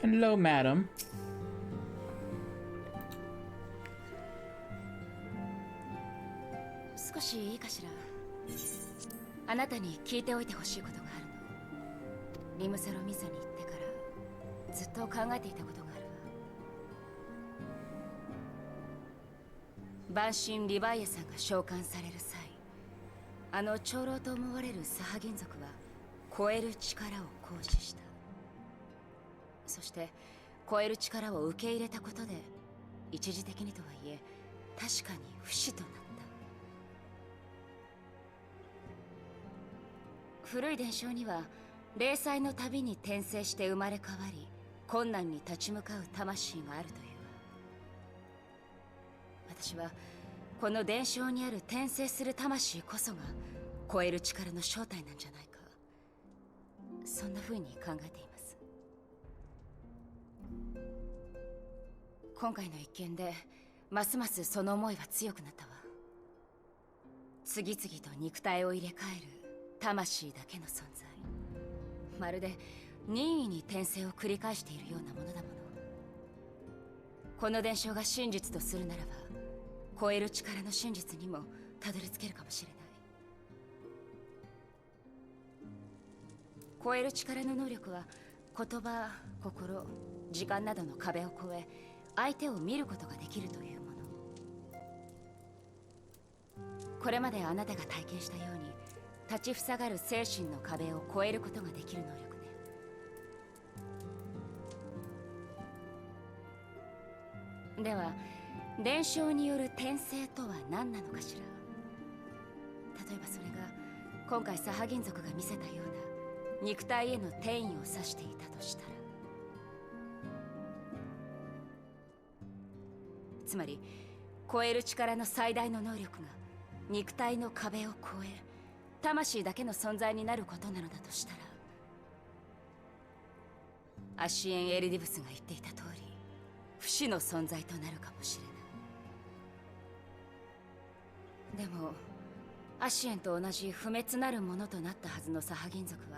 Hello, madam. 少しいいかしら。あなたに聞いておいてほしいことがあるの。リムサロミサに行ってからずっと考えていたことがあるわ。万神リヴァイアさんが召喚される際、あの長老と思われるサハ銀族は超える力を行使した。そして超える力を受け入れたことで、一時的にとはいえ確かに不死となった。古い伝承には霊祭のたびに転生して生まれ変わり、困難に立ち向かう魂があるというわ。私はこの伝承にある転生する魂こそが超える力の正体なんじゃないか、そんな風に考えています。今回の一件でますますその思いは強くなったわ。次々と肉体を入れ替える魂だけの存在、まるで任意に転生を繰り返しているようなものだもの。この伝承が真実とするならば、超える力の真実にもたどり着けるかもしれない。超える力の能力は言葉、心、時間などの壁を越え、相手を見ることができるというもの。これまであなたが体験したように、立ちふさがる精神の壁を越えることができる能力ね。では伝承による転生とは何なのかしら。例えばそれが今回サハ銀族が見せたような肉体への転移を指していたとしたら、つまり超える力の最大の能力が肉体の壁を越え魂だけの存在になることなのだとしたら、アシエン・エルディブスが言っていた通り、不死の存在となるかもしれない。でもアシエンと同じ不滅なるものとなったはずのサハ銀族は、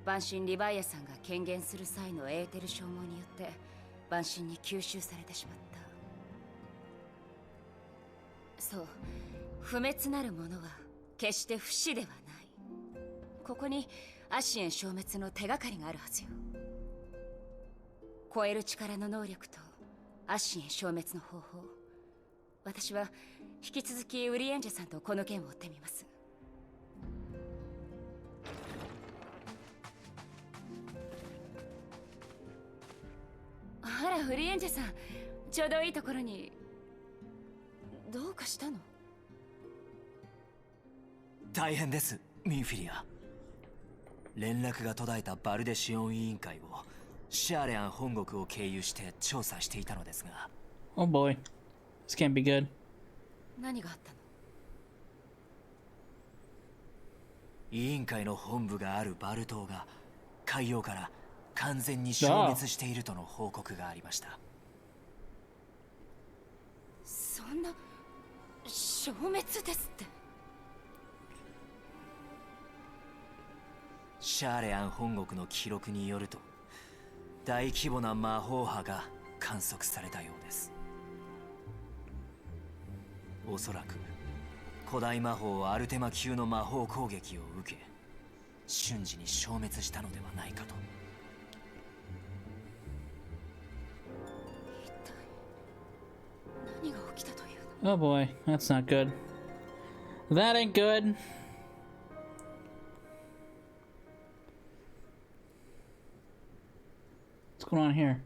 万神リヴァイアさんが権限する際のエーテル消耗によって万神に吸収されてしまった。そう、不滅なるものは決して不死ではない。ここにアシエン消滅の手がかりがあるはずよ。超える力の能力とアシエン消滅の方法、私は引き続きウリエンジェさんとこの件を追ってみます。あら、ウリエンジェさん、ちょうどいいところに。どうかしたの？大変です、ミンフィリア。連絡が途絶えたバルデシオン委員会をシャーレアン本国を経由して調査していたのですが。Oh boy. This can't be good. 何があったの？委員会の本部があるバル島が海洋から完全に消滅しているとの報告がありました。そんな消滅ですって。シャーレアン本国の記録によると、大規模な魔法波が観測されたようです。おそらく古代魔法アルテマ級の魔法攻撃を受け、瞬時に消滅したのではないかと。一体何が起きたというの？ Oh boy, that's not good. That ain't good. What's going on here?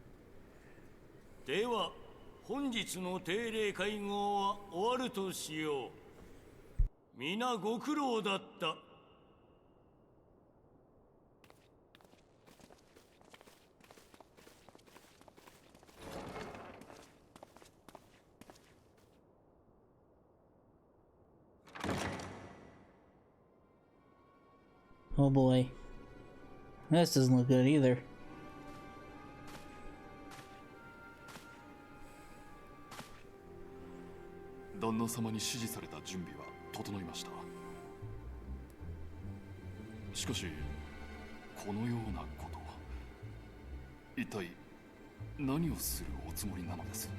では本日の定例会合は終わるとしよう。皆ご苦労だった。Oh boy. This doesn't look good either. 旦那様に指示された準備は整いました。しかしこのようなこと、一体何をするおつもりなのです？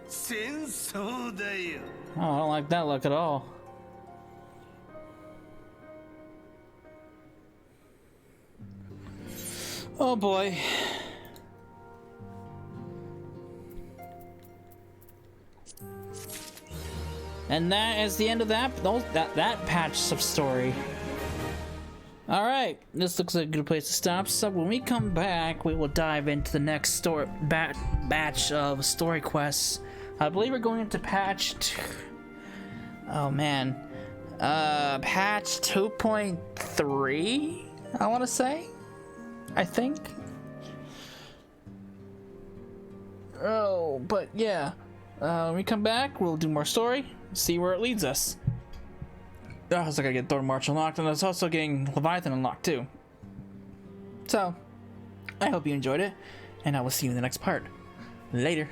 戦争だよ。 Oh, I don't like that look at all. Oh boy. And that is the end of that patch of story. Alright, this looks like a good place to stop. So when we come back, we will dive into the next batch of story quests. I believe we're going into patch patch 2.3, I want to say. I think. Oh, but yeah. When we come back, we'll do more story, see where it leads us. Oh, I was like, I get Thorn March unlocked, and I was also getting Leviathan unlocked too. So, I hope you enjoyed it, and I will see you in the next part. Later.